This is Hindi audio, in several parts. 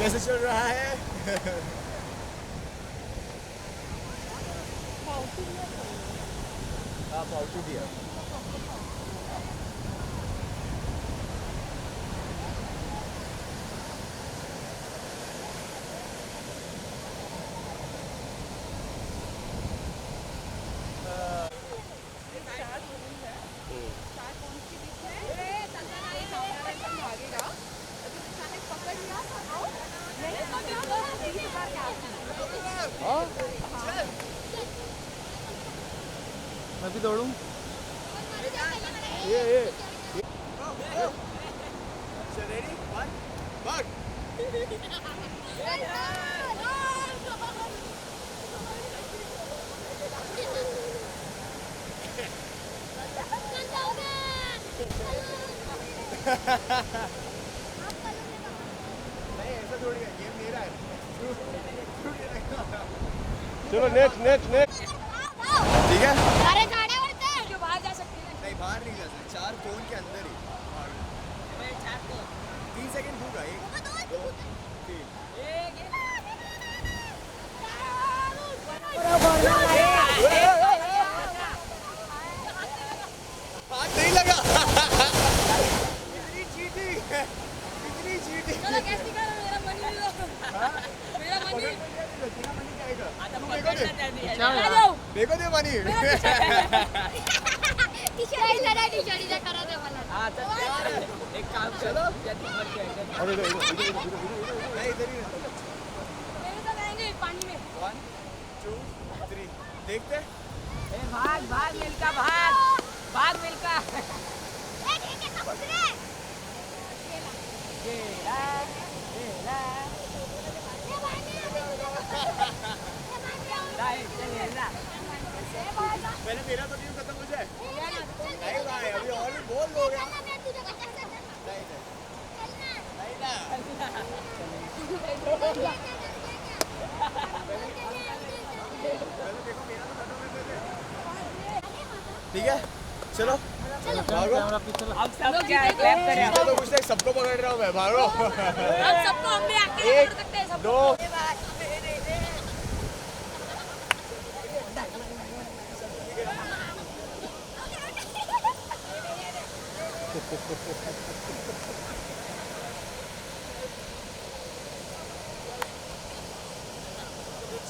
कैसे चल रहा है? हाँ पाउचू दिया। मैं भी दौड़ूं? ये रेडी वन भाग। नहीं ऐसा थोड़ी है, गेम मेरा है। चलो नेक्स्ट नेक्स्ट नेक्स्ट। ठीक है सारे गाड़े उड़ते हैं जो बाहर जा सकते हैं। नहीं बाहर नहीं जा सकते, 4 कोन के अंदर ही। 3 सेकंड होगा। 1 2 3 हाथ नहीं लगा। इतनी चीटिंग इतनी चीटिंग। चलो कैसे करो मेरा मनी ले लो। मेरा मनी तेरा मनी क्या आएगा? तू मेरे को दे मनी। टी-शर्ट लड़ा टी-शर्ट इधर करा दे वाला। हां चल यार एक काम चलो जल्दी मत अरे इधर नहीं इधर ही रहता। मेरे तो रहेंगे पानी में। 1 2 3 देखते। ए भाग भाग मिलका भाग भाग मिलका। ए ठीक है सब उतरे। ये ला पहले तेरा तो टीम खत्म हो जाए। नहीं भाई अभी और भी बहुत लोग हैं। नहीं ना ठीक है चलो भागो। अब सब क्या है क्लैप करें। मैं तो कुछ नहीं, सबको पकड़ रहा हूँ मैं। भागो। अब सबको हम भी अकेले एक, पकड़ सकते हैं सबको। 2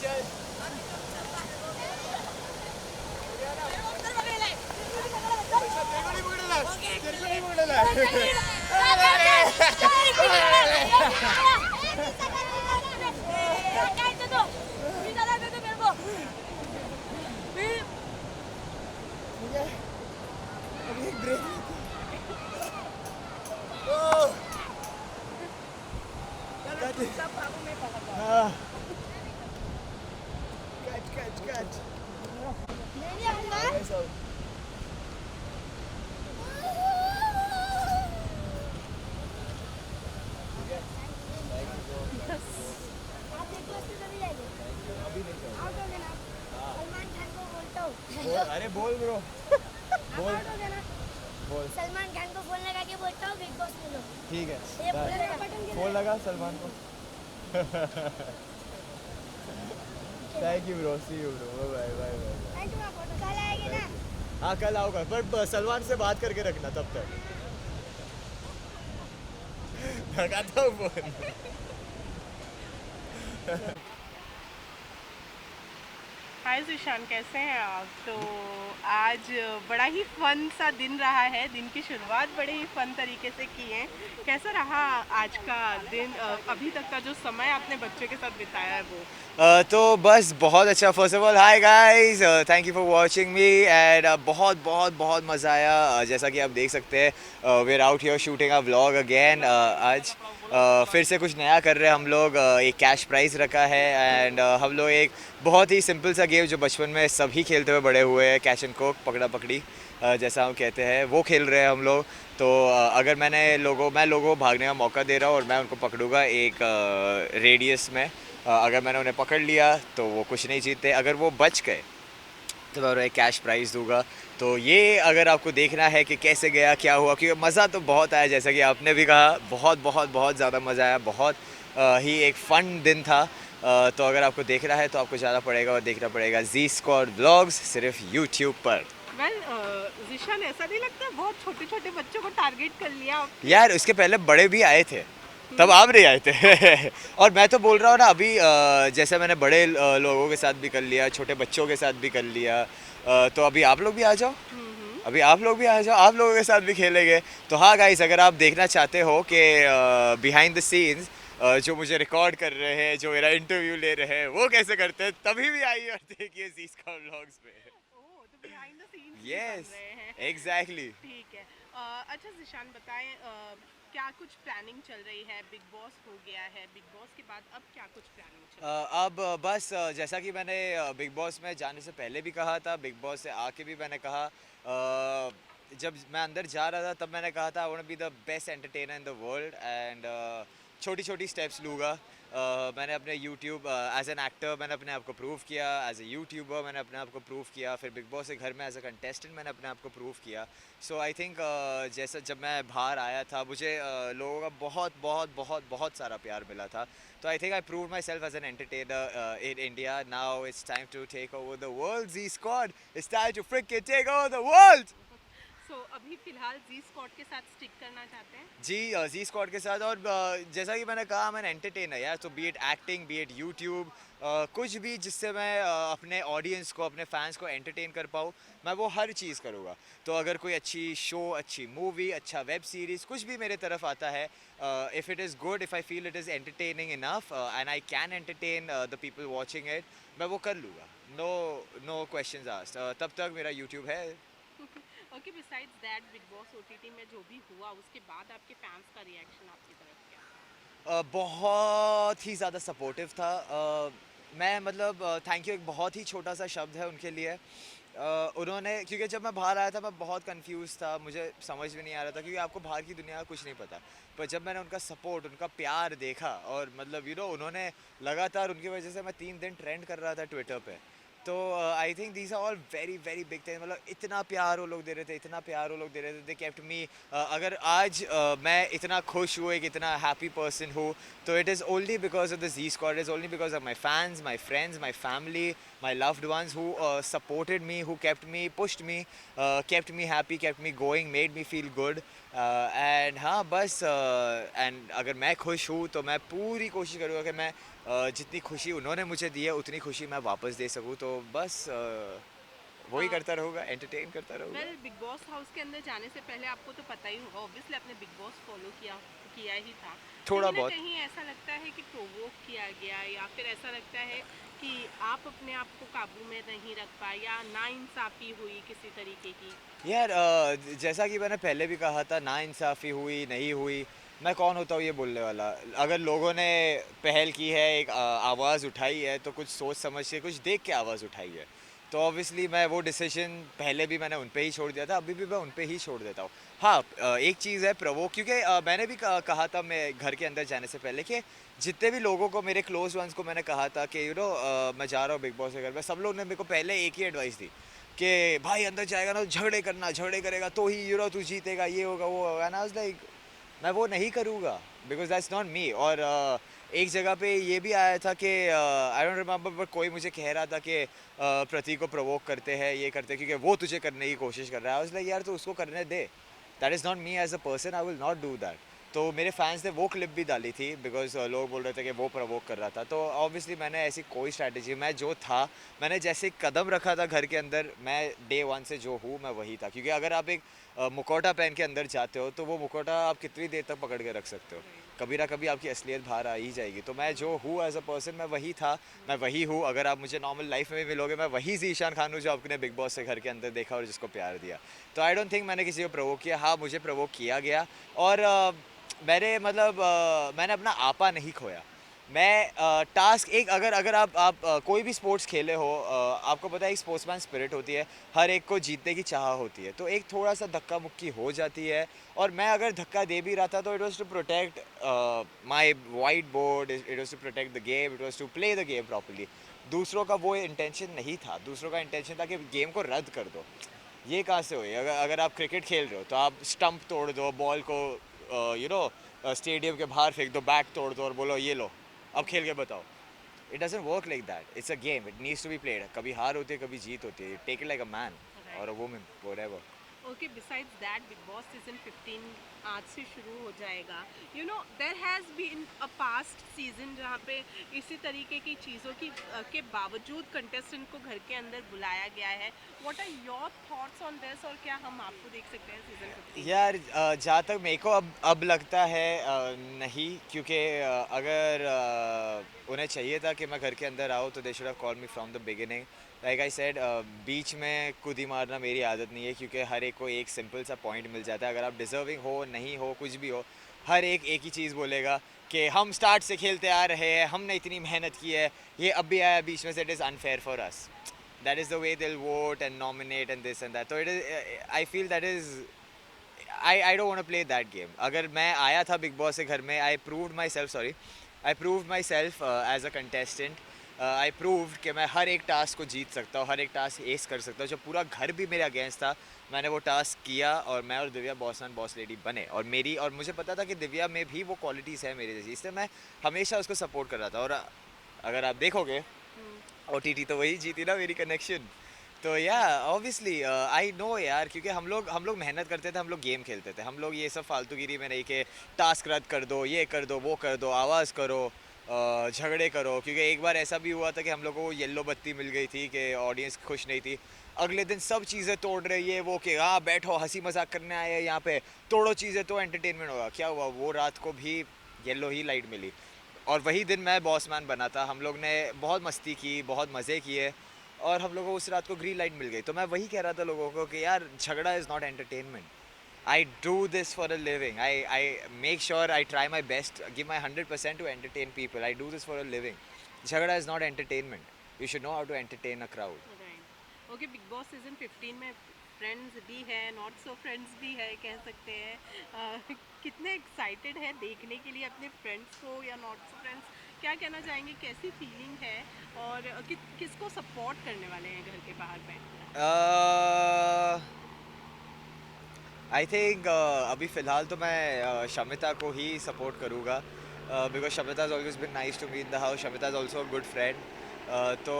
चल तेरे को नहीं पकड़ना अभी एक ब्रेक। कैच अरे बोल ब्रो बोल बोल। सलमान खान को फोन लगा के बोलता हूँ बिग बॉस में लो। ठीक है ये बटन फोन लगा सलमान को। Thank you bro, see you bro, bye bye bye. कल आएगी ना? हाँ कल आऊँगा, बट सलमान से बात करके रखना तब तक। लगाता हूँ फोन। हाय सुशांत, कैसे हैं आप? तो आज बड़ा ही फन सा दिन रहा है। दिन की शुरुआत बड़े ही फन तरीके से की है। कैसा रहा आज का दिन? अभी तक का जो समय आपने बच्चों के साथ बिताया है वो? तो बस बहुत अच्छा। First of all hi guys, thank you for watching me and बहुत बहुत बहुत मज़ा आया। जैसा कि आप देख सकते हैं we are out here shooting a vlog again. आज फिर से कुछ नया कर रहे हैं हम लोग। एक कैश प्राइज़ रखा है एंड हम लोग एक बहुत ही सिंपल सा गेम जो बचपन में सभी खेलते हुए बड़े हुए हैं, कैच एंड कोक, पकड़ा पकड़ी जैसा हम कहते हैं, वो खेल रहे हैं हम लोग। तो अगर मैं लोगों को भागने का मौका दे रहा हूँ और मैं उनको पकड़ूंगा एक रेडियस में। अगर मैंने उन्हें पकड़ लिया तो वो कुछ नहीं जीतते, अगर वो बच गए तो मैं उन्हें कैश प्राइज़ दूंगा। तो ये अगर आपको देखना है कि कैसे गया, क्या हुआ, क्योंकि मज़ा तो बहुत आया, जैसा कि आपने भी कहा, बहुत बहुत बहुत ज़्यादा मज़ा आया। बहुत ही एक फन दिन था। तो अगर आपको देखना है तो आपको जाना पड़ेगा और देखना पड़ेगा जी स्क्वाड व्लॉग्स सिर्फ यूट्यूब पर। वेल जिशान, ऐसा नहीं लगता बहुत छोटे छोटे बच्चों को टारगेट कर लिया आपने? यार उसके पहले बड़े भी आए थे, तब आप नहीं आए थे। और मैं तो बोल रहा हूँ ना अभी जैसे मैंने बड़े लोगों के साथ भी कर लिया, छोटे बच्चों के साथ भी कर लिया, तो अभी आप लोग भी आ जाओ, अभी आप लोग भी आ जाओ, आप लोगों के साथ भी खेलेंगे। तो हाँ गाइस, अगर आप देखना चाहते हो कि बिहाइंड द सीन्स जो मुझे रिकॉर्ड कर रहे हैं, जो मेरा इंटरव्यू ले रहे हैं, वो कैसे करते हैं, तभी भी आइए और देखिए जी स्क्वाड व्लॉग्स में। ओह, तो बिहाइंड द सीन्स भी यस, बन रहे हैं। एग्जैक्टली। ठीक है। अच्छा जिशान, बताएं क्या कुछ प्लानिंग चल रही है? बिग बॉस हो गया है, बिग बॉस के बाद अब क्या कुछ प्लानिंग चल रही है? अब बस जैसा कि मैंने बिग बॉस में जाने से पहले भी कहा था, बिग बॉस से आके भी मैंने कहा, जब मैं अंदर जा रहा था तब मैंने कहा था I want to be the best entertainer in the world and छोटी छोटी स्टेप्स लूँगा। मैंने अपने यूट्यूब एज एन एक्टर मैंने अपने आप को प्रूव किया, एज ए यूट्यूबर मैंने अपने आप को प्रूव किया, फिर बिग बॉस के घर में एज अ कंटेस्टेंट मैंने अपने आप को प्रूव किया। सो आई थिंक जैसा जब मैं बाहर आया था मुझे लोगों का बहुत बहुत बहुत बहुत सारा प्यार मिला था। तो I think I prove myself as an entertainer in India. Now it's time to take over the world G squad, it's time to freaking take over the world. So अभी फिलहाल जी स्क्वाड के साथ स्टिक करना चाहते हैं? जी जी स्क्वाड के साथ। और जैसा कि मैंने कहा, मैं एंटरटेनर यार, तो B it acting, B it YouTube, कुछ भी जिससे मैं अपने ऑडियंस को, अपने फैंस को एंटरटेन कर पाऊँ, मैं वो हर चीज़ करूँगा। तो अगर कोई अच्छी शो, अच्छी मूवी, अच्छा वेब सीरीज़ कुछ भी मेरे तरफ आता है, if it is good, if I feel it is entertaining enough and I can entertain the people watching it, मैं वो कर लूँगा। No no questions asked. तब तक मेरा यूट्यूब है। Okay, besides that Bigg Boss OTT में जो भी हुआ उसके बाद आपके फैंस का रिएक्शन आपकी तरफ क्या था? बहुत ही ज़्यादा सपोर्टिव था। मैं मतलब थैंक यू एक बहुत ही छोटा सा शब्द है उनके लिए। उन्होंने, क्योंकि जब मैं बाहर आया था मैं बहुत कंफ्यूज था, मुझे समझ में नहीं आ रहा था, क्योंकि आपको बाहर की दुनिया का कुछ नहीं पता। पर जब मैंने उनका सपोर्ट, उनका प्यार देखा, और मतलब उन्होंने लगातार, उनकी वजह से मैं 3 दिन ट्रेंड कर रहा था ट्विटर पे। तो I think these are all very very big thing. मतलब इतना प्यार वो लोग दे रहे थे, इतना प्यार वो लोग दे रहे थे, दे केप्ट मी। अगर आज मैं इतना खुश हूँ, एक इतना हैप्पी पर्सन हूँ, तो it is only because of the G squad, is only because of my fans, my friends, my family, my loved ones who supported me, who kept me, pushed me, kept me happy, kept me going, made me feel good. And हाँ बस, एंड अगर मैं खुश हूँ तो मैं पूरी कोशिश करूँगा कि मैं जितनी खुशी उन्होंने मुझे दी है उतनी खुशी मैं वापस दे सकूँ। तो बस वही करता रहूँगा, एंटरटेन करता रहूँगा। वेल, बिग बॉस हाउस के अंदर जाने से पहले आपको तो पता ही होगा, ऑब्वियसली आपने बिग बॉस फॉलो किया ही था। थोड़ा कहीं ना बहुत। कहीं ऐसा लगता है कि प्रोवोक किया गया, या फिर ऐसा लगता है कि आप अपने आप को काबू में नहीं रख पाए, या नाइंसाफ़ी हुई किसी तरीके की? यार जैसा कि मैंने पहले भी कहा था, ना इंसाफ़ी हुई नहीं हुई, मैं कौन होता हूँ ये बोलने वाला। अगर लोगों ने पहल की है, एक आवाज़ उठाई है, तो कुछ सोच समझ के, कुछ देख के आवाज़ उठाई है। तो ऑब्वियसली मैं वो डिसीजन पहले भी मैंने उन पे ही छोड़ दिया था, अभी भी मैं उन पे ही छोड़ देता हूँ। हाँ, एक चीज़ है प्रवोक, क्योंकि मैंने भी कहा था मैं घर के अंदर जाने से पहले कि जितने भी लोगों को, मेरे क्लोज वंस को मैंने कहा था कि मैं जा रहा हूँ बिग बॉस के घर में, सब लोग ने मेरे को पहले एक ही एडवाइस दी कि भाई अंदर जाएगा ना तो झगड़े करना, झगड़े करेगा तो ही तू जीतेगा, ये होगा वो होगा। ना लाइक मैं वो नहीं करूँगा, बिकॉज दैट्स नॉट मी। और एक जगह पे ये भी आया था कि आई डोंट रिमेंबर, बट कोई मुझे कह रहा था कि प्रतीक को प्रोवोक करते हैं, ये करते हैं क्योंकि वो तुझे करने की कोशिश कर रहा है। लाइक यार तो उसको करने दे, that is not me as a person, I will not do that. तो मेरे फैंस ने वो क्लिप भी डाली थी, बिकॉज लोग बोल रहे थे कि वो प्रोवोक कर रहा था। तो ऑब्वियसली मैंने ऐसी कोई स्ट्रैटेजी, मैं जो था, मैंने जैसे कदम रखा था घर के अंदर, मैं डे 1 से जो हूँ मैं वही था। क्योंकि अगर आप एक मुखौटा पहन के अंदर जाते हो तो वो मुखौटा आप कितनी देर तक पकड़ के रख सकते हो, कभी ना कभी आपकी असलियत बाहर आ ही जाएगी। तो मैं जो हूँ एज अ पर्सन, मैं वही था, मैं वही हूँ। अगर आप मुझे नॉर्मल लाइफ में भी मिलोगे, मैं वही ज़ीशान खान हूँ जो आपने बिग बॉस से घर के अंदर देखा और जिसको प्यार दिया। तो आई डोंट थिंक मैंने किसी को प्रोवोक किया। हाँ, मुझे प्रोवोक किया गया, और मैंने अपना आपा नहीं खोया। मैं टास्क एक, अगर अगर आप कोई भी स्पोर्ट्स खेले हो, आपको पता है एक स्पोर्ट्समैन स्पिरिट होती है, हर एक को जीतने की चाह होती है। तो एक थोड़ा सा धक्का मुक्की हो जाती है, और मैं अगर धक्का दे भी रहा था तो it was to protect my white board, it was to protect the game, it was to play the game properly. दूसरों का वो इंटेंशन नहीं था, दूसरों का इंटेंशन था कि गेम को रद्द कर दो। ये कहाँ से हुई? अगर अगर आप क्रिकेट खेल रहे हो तो आप स्टंप तोड़ दो, बॉल को स्टेडियम के बाहर फेंक दो, बैट तोड़ दो और बोलो ये लो अब खेल के बताओ. It doesn't work like that. It's a game. It needs to be played. कभी हार होती है, कभी जीत होती है. Take it like a man or a woman, whatever. Okay, besides that Bigg Boss season 15 आज से शुरू हो जाएगा. You know there has been a past season जहाँ पे इसी तरीके की चीज़ों की के बावजूद कंटेस्टेंट को घर के अंदर बुलाया गया है. What are your thoughts on this, और क्या हम आपको देख सकते हैं सीजन 15? यार जहाँ तक मेरे को अब लगता है नहीं, क्योंकि अगर उन्हें चाहिए था कि मैं घर के अंदर आऊँ तो they should have called me from the beginning. Like I said, बीच में कूदी मारना मेरी आदत नहीं है, क्योंकि हर एक को एक सिंपल सा पॉइंट मिल जाता है. अगर आप डिजर्विंग हो, नहीं हो, कुछ भी हो, हर एक ही चीज़ बोलेगा कि हम स्टार्ट से खेलते आ रहे हैं, हमने इतनी मेहनत की है, ये अब भी आया बीच में से, it is unfair for us. That is the way they'll vote and nominate and this and that. So it is. I feel that is. I don't want to play that game. अगर मैं आया था बिग बॉस से घर में, I proved myself as a contestant. I proved कि मैं हर एक टास्क को जीत सकता हूँ, हर एक टास्क एस कर सकता हूँ. जब पूरा घर भी मेरे अगेंस्ट था, मैंने वो टास्क किया और मैं और Divya boss and boss lady बने. और मुझे पता था कि दिव्या में भी वो क्वालिटीज़ है मेरे जैसी, इसलिए मैं हमेशा उसको सपोर्ट कर रहा था. और अगर आप देखोगे OTT तो वही जीती ना, मेरी कनेक्शन. तो या ऑब्वियसली आई नो यार, क्योंकि हम लोग मेहनत करते थे, हम लोग गेम खेलते थे, हम लोग ये सब फालतूगिरी में नहीं कि टास्क रद्द कर दो, ये कर दो, वो कर दो, आवाज़ करो, झगड़े करो. क्योंकि एक बार ऐसा भी हुआ था कि हम लोग को येलो बत्ती मिल गई थी कि ऑडियंस खुश नहीं थी. अगले दिन सब चीज़ें तोड़ रही है वो कि हाँ बैठो हंसी मजाक करने आए हैं यहाँ पे, तोड़ो चीज़ें तो एंटरटेनमेंट होगा. क्या हुआ, वो रात को भी येलो ही लाइट मिली. और वही दिन मैं बॉसमैन बना था. हम लोग ने बहुत मस्ती की, बहुत मज़े किए, और हम लोगों को उस रात को ग्रीन लाइट मिल गई. तो मैं वही कह रहा था लोगों को कि यार झगड़ा is not entertainment. I do this for a living. I make sure I try my best, give my 100% to entertain people. I do this for a living. झगड़ा is not entertainment. You should know how to entertain a crowd. Right. Okay, Bigg Boss season 15 में फ्रेंड्स भी है, नॉट सो फ्रेंड्स भी है कह सकते हैं. कितने एक्साइटेड है देखने के लिए अपने फ्रेंड्स को या नॉट सो फ्रेंड्स? क्या कहना चाहेंगे, कैसी फीलिंग है, और किसको सपोर्ट करने वाले हैं घर के बाहर बैठ? आई थिंक अभी फ़िलहाल तो मैं शमिता को ही सपोर्ट करूँगा, because Shamita is always been nice to me in the house. Shamita is also a good friend. तो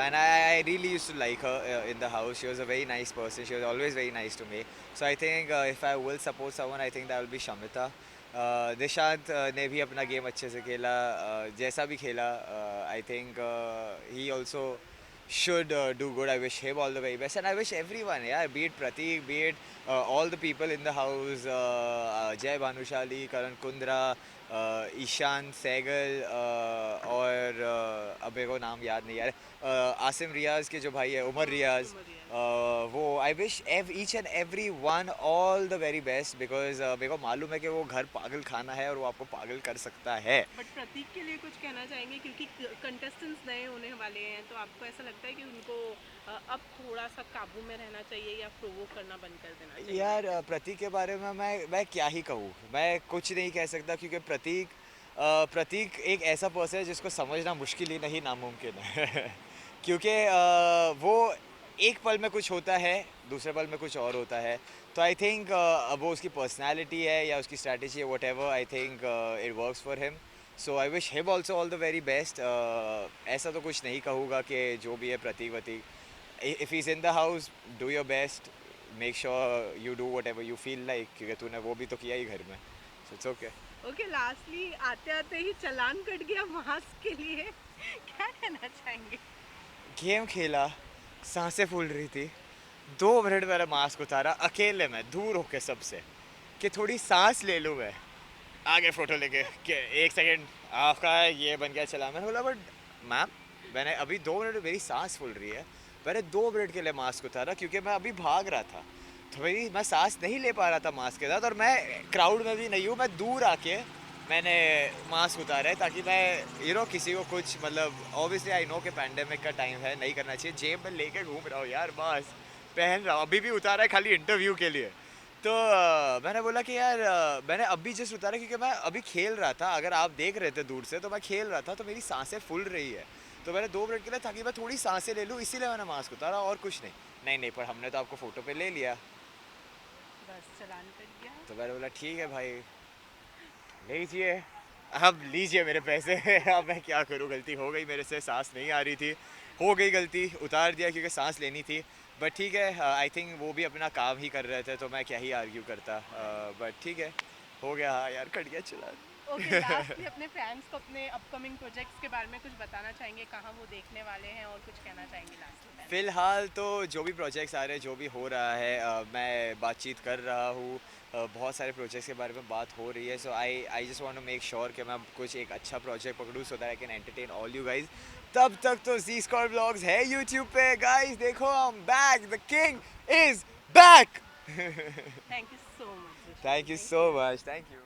and I really used to like her in the house. She was a very nice person. She was always very nice to me. So I think if I will support someone, I think that will be Shamita. Nishant ने भी अपना गेम अच्छे से खेला, जैसा भी खेला. I think he also should do good. I wish him all the very best, and I wish everyone, yeah, be it Pratik, be it all the people in the house, Jai Bhanushali, Karan Kundra, Ishaan Sehgal, और अब मेरे को नाम याद नहीं यार, आसिम रियाज के जो भाई है, उमर रियाज, वो I wish each and every one all the very best, because मेरे को मालूम है कि वो घर पागल खाना है और वो आपको पागल कर सकता है. बट प्रतीक के लिए कुछ कहना चाहेंगे, क्योंकि कंटेस्टेंट्स नए होने वाले हैं, तो आपको ऐसा लगता है कि उनको अब थोड़ा सा काबू में रहना चाहिए या प्रोवोक करना बंद कर देना चाहिए? यार प्रतीक के बारे में मैं क्या ही कहूँ, मैं कुछ नहीं कह सकता, क्योंकि प्रतीक एक ऐसा पर्सन है जिसको समझना मुश्किल ही नहीं नामुमकिन है. क्योंकि वो एक पल में कुछ होता है, दूसरे पल में कुछ और होता है. तो आई थिंक वो उसकी पर्सनैलिटी है या उसकी स्ट्रैटेजी है, whatever, I think it works for him. So I wish him also all the very best. ऐसा तो कुछ नहीं कहूँगा कि जो भी है प्रतीक वतीक, if he is in the house, do your best, make sure you do whatever you feel like, क्योंकि तूने वो भी तो किया ही घर में. So it's okay. Okay, lastly आते आते ही चालान कट गया मास्क के लिए. क्या कहना चाहेंगे? गेम खेला, सांसें फूल रही थी, 2 मिनट मैंने मास्क उतारा अकेले में, दूर होके सबसे, कि थोड़ी सांस ले लूँ मैं. आगे फ़ोटो लेके कि 1 सेकेंड आपका ये बन गया चला. मैंने बोला बट मैम, मैंने अभी 2 मिनट, मेरी सांस फूल रही है, मैंने 2 मिनट के लिए मास्क उतारा क्योंकि मैं अभी भाग रहा था, तो मैं सांस नहीं ले पा रहा था मास्क के साथ, और मैं क्राउड में भी नहीं हूँ, मैं दूर आके मैंने मास्क उतारा है ताकि मैं किसी को कुछ, मतलब ऑब्वियसली आई नो कि पैंडेमिक का टाइम है, नहीं करना चाहिए. जेब में लेके घूम रहा हूँ यार, मास्क पहन रहा हूँ, अभी भी उतारा है खाली इंटरव्यू के लिए. तो मैंने बोला कि यार मैंने अभी जस्ट उतारा क्योंकि मैं अभी खेल रहा था. अगर आप देख रहे थे दूर से तो मैं खेल रहा था, तो मेरी सांसें फूल रही है, तो मैंने 2 मिनट के लिए ताकि मैं थोड़ी सांसें ले लूँ, इसीलिए मैंने मास्क उतारा, और कुछ नहीं. नहीं, पर हमने तो आपको फ़ोटो पे ले लिया, बस चालान कट गया. तो मैंने बोला ठीक है भाई. लीजिए, अब लीजिए मेरे पैसे। अब मैं क्या करूँ, गलती हो गई मेरे से, सांस नहीं आ रही थी, हो गई गलती, उतार दिया क्योंकि सांस लेनी थी। बट ठीक है, आई थिंक वो भी अपना काम ही कर रहे थे तो मैं क्या ही आर्ग्यू करता। बट ठीक है, हो गया। हाँ यार, कट गया चला। ओके, लास्टली अपने फैंस को अपने अपकमिंग प्रोजेक्ट्स के बारे में कुछ बताना चाहेंगे, कहाँ वो देखने वाले हैं, और कुछ कहना चाहेंगे लास्ट में? फ़िलहाल तो जो भी प्रोजेक्ट्स आ रहे हैं, जो भी हो रहा है, मैं बातचीत कर रहा हूँ। बहुत सारे प्रोजेक्ट्स के बारे में बात हो रही है। So I just want to make sure कि मैं कुछ एक अच्छा प्रोजेक्ट पकड़ूँ so that I can entertain all you guys. तब तक तो जी स्क्वाड व्लॉग्स है यूट्यूब पे गाइज, देखो I am back, the king is back. Thank you so much. Thank you so much, thank you.